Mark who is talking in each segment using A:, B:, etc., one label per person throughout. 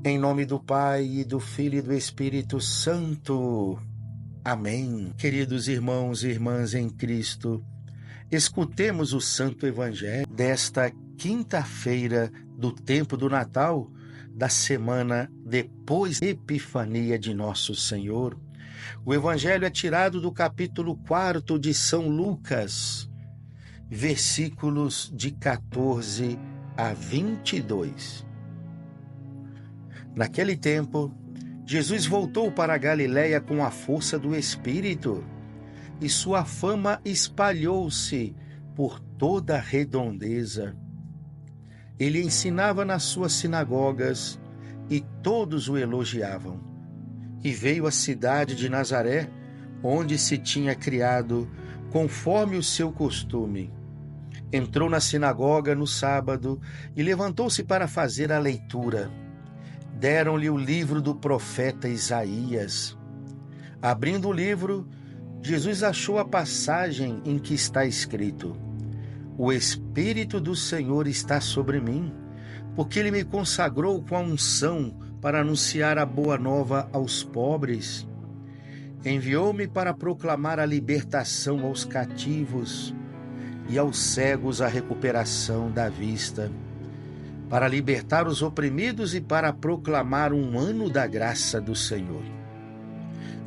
A: Em nome do Pai, e do Filho e do Espírito Santo. Amém. Queridos irmãos e irmãs em Cristo, escutemos o Santo Evangelho desta quinta-feira do tempo do Natal, da semana depois da Epifania de Nosso Senhor. O Evangelho é tirado do capítulo 4 de São Lucas, versículos de 14 a 22. Naquele tempo, Jesus voltou para a Galiléia com a força do Espírito, e sua fama espalhou-se por toda a redondeza. Ele ensinava nas suas sinagogas, e todos o elogiavam. E veio à cidade de Nazaré, onde se tinha criado, conforme o seu costume. Entrou na sinagoga no sábado e levantou-se para fazer a leitura. Deram-lhe o livro do profeta Isaías. Abrindo o livro, Jesus achou a passagem em que está escrito: O Espírito do Senhor está sobre mim, porque Ele me consagrou com a unção para anunciar a boa nova aos pobres. Enviou-me para proclamar a libertação aos cativos e aos cegos a recuperação da vista, para libertar os oprimidos e para proclamar um ano da graça do Senhor.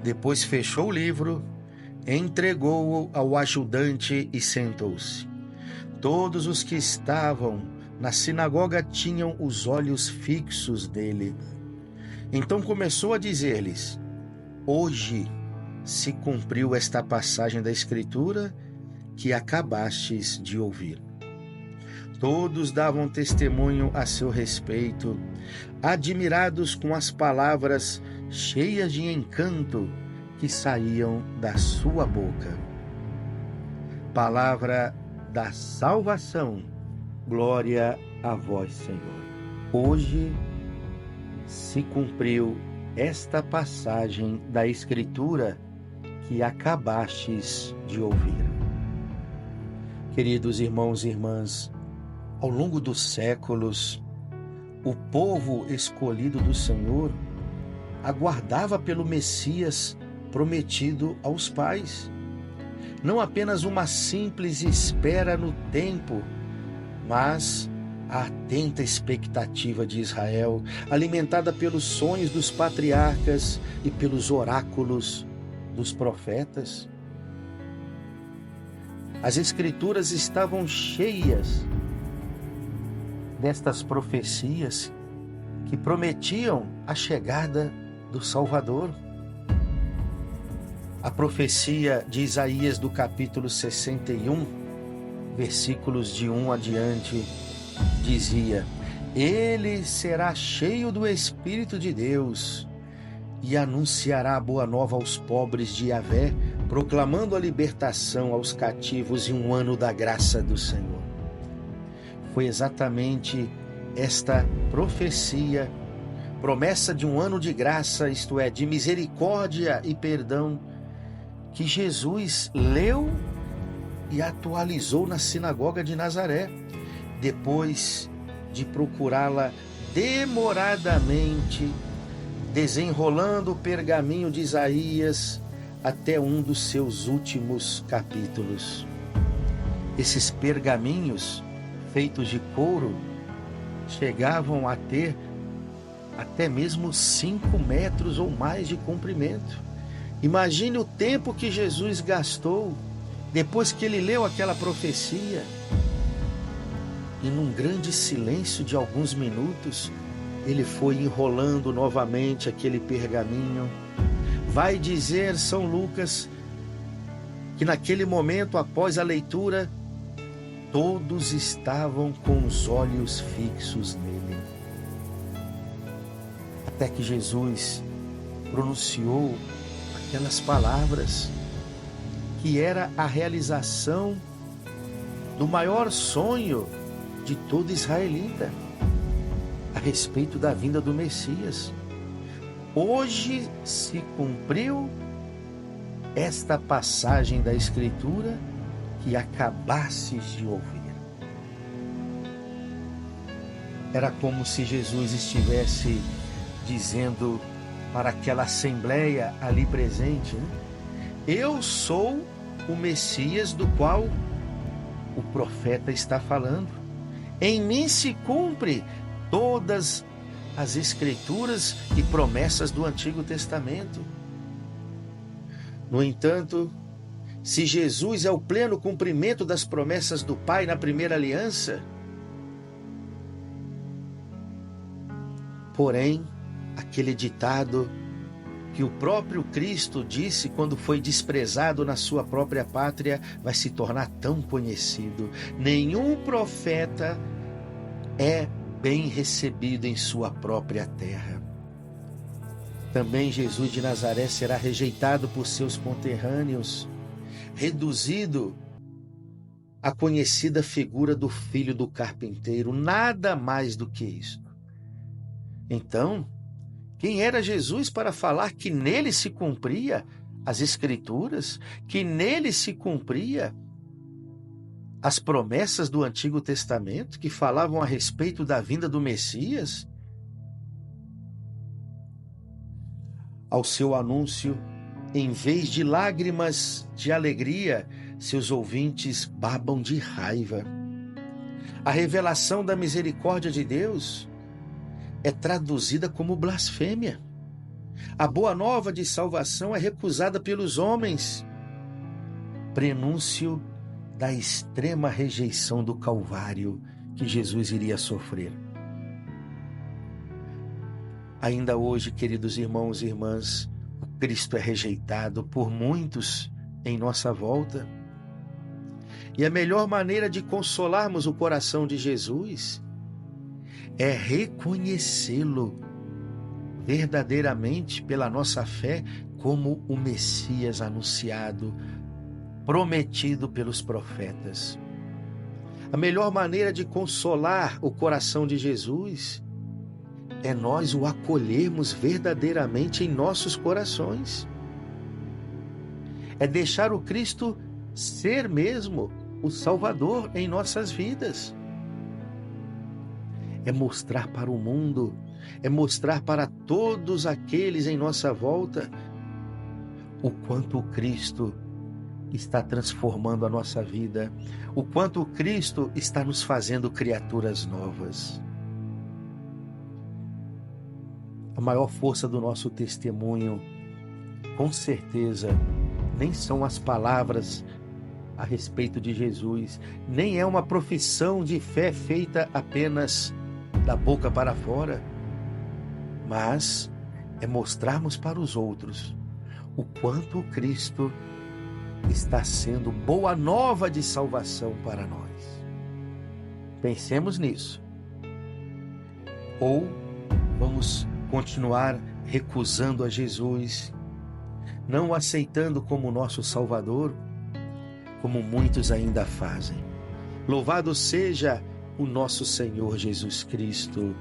A: Depois fechou o livro, entregou-o ao ajudante e sentou-se. Todos os que estavam na sinagoga tinham os olhos fixos nele. Então começou a dizer-lhes: Hoje se cumpriu esta passagem da Escritura que acabastes de ouvir. Todos davam testemunho a seu respeito, admirados com as palavras cheias de encanto que saíam da sua boca. Palavra da salvação. Glória a vós, Senhor. Hoje se cumpriu esta passagem da Escritura que acabastes de ouvir. Queridos irmãos e irmãs, ao longo dos séculos, o povo escolhido do Senhor aguardava pelo Messias prometido aos pais. Não apenas uma simples espera no tempo, mas a atenta expectativa de Israel, alimentada pelos sonhos dos patriarcas e pelos oráculos dos profetas. As Escrituras estavam cheias destas profecias que prometiam a chegada do Salvador. A profecia de Isaías do capítulo 61, versículos de 1 adiante, dizia: Ele será cheio do Espírito de Deus e anunciará a boa nova aos pobres de Yahvé, proclamando a libertação aos cativos e um ano da graça do Senhor. Foi exatamente esta profecia, promessa de um ano de graça, isto é, de misericórdia e perdão, que Jesus leu e atualizou na sinagoga de Nazaré, depois de procurá-la demoradamente, desenrolando o pergaminho de Isaías até um dos seus últimos capítulos. Esses pergaminhos feitos de couro chegavam a ter até mesmo 5 metros ou mais de comprimento. Imagine o tempo que Jesus gastou depois que ele leu aquela profecia. E num grande silêncio de alguns minutos, ele foi enrolando novamente aquele pergaminho. Vai dizer São Lucas que naquele momento, após a leitura, todos estavam com os olhos fixos nele. Até que Jesus pronunciou aquelas palavras, que era a realização do maior sonho de todo israelita a respeito da vinda do Messias. Hoje se cumpriu esta passagem da Escritura que acabastes de ouvir. Era como se Jesus estivesse dizendo para aquela assembleia ali presente, né? Eu sou o Messias do qual o profeta está falando. Em mim se cumpre todas as escrituras e promessas do Antigo Testamento. No entanto, se Jesus é o pleno cumprimento das promessas do Pai na primeira aliança, porém, aquele ditado que o próprio Cristo disse quando foi desprezado na sua própria pátria vai se tornar tão conhecido. Nenhum profeta é bem recebido em sua própria terra. Também Jesus de Nazaré será rejeitado por seus conterrâneos, reduzido à conhecida figura do filho do carpinteiro, nada mais do que isso. Então, quem era Jesus para falar que nele se cumpria as Escrituras, que nele se cumpria as promessas do Antigo Testamento que falavam a respeito da vinda do Messias? Ao seu anúncio, em vez de lágrimas de alegria, seus ouvintes babam de raiva. A revelação da misericórdia de Deus é traduzida como blasfêmia. A boa nova de salvação é recusada pelos homens, prenúncio da extrema rejeição do Calvário que Jesus iria sofrer. Ainda hoje, queridos irmãos e irmãs, o Cristo é rejeitado por muitos em nossa volta. E a melhor maneira de consolarmos o coração de Jesus é reconhecê-lo verdadeiramente pela nossa fé como o Messias anunciado, prometido pelos profetas. A melhor maneira de consolar o coração de Jesus é nós o acolhermos verdadeiramente em nossos corações. É deixar o Cristo ser mesmo o Salvador em nossas vidas. É mostrar para o mundo, é mostrar para todos aqueles em nossa volta o quanto o Cristo está transformando a nossa vida, o quanto o Cristo está nos fazendo criaturas novas. A maior força do nosso testemunho, com certeza, nem são as palavras a respeito de Jesus, nem é uma profissão de fé feita apenas da boca para fora, mas é mostrarmos para os outros o quanto o Cristo está sendo boa nova de salvação para nós. Pensemos nisso. Ou vamos continuar recusando a Jesus, não o aceitando como nosso Salvador, como muitos ainda fazem. Louvado seja o nosso Senhor Jesus Cristo,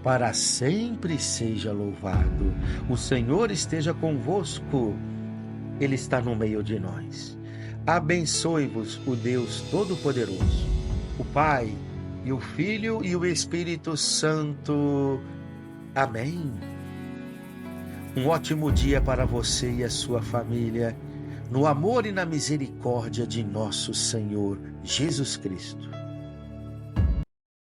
A: para sempre seja louvado. O Senhor esteja convosco, Ele está no meio de nós. Abençoe-vos o Deus Todo-Poderoso, o Pai e o Filho e o Espírito Santo. Amém. Um ótimo dia para você e a sua família, no amor e na misericórdia de nosso Senhor Jesus Cristo.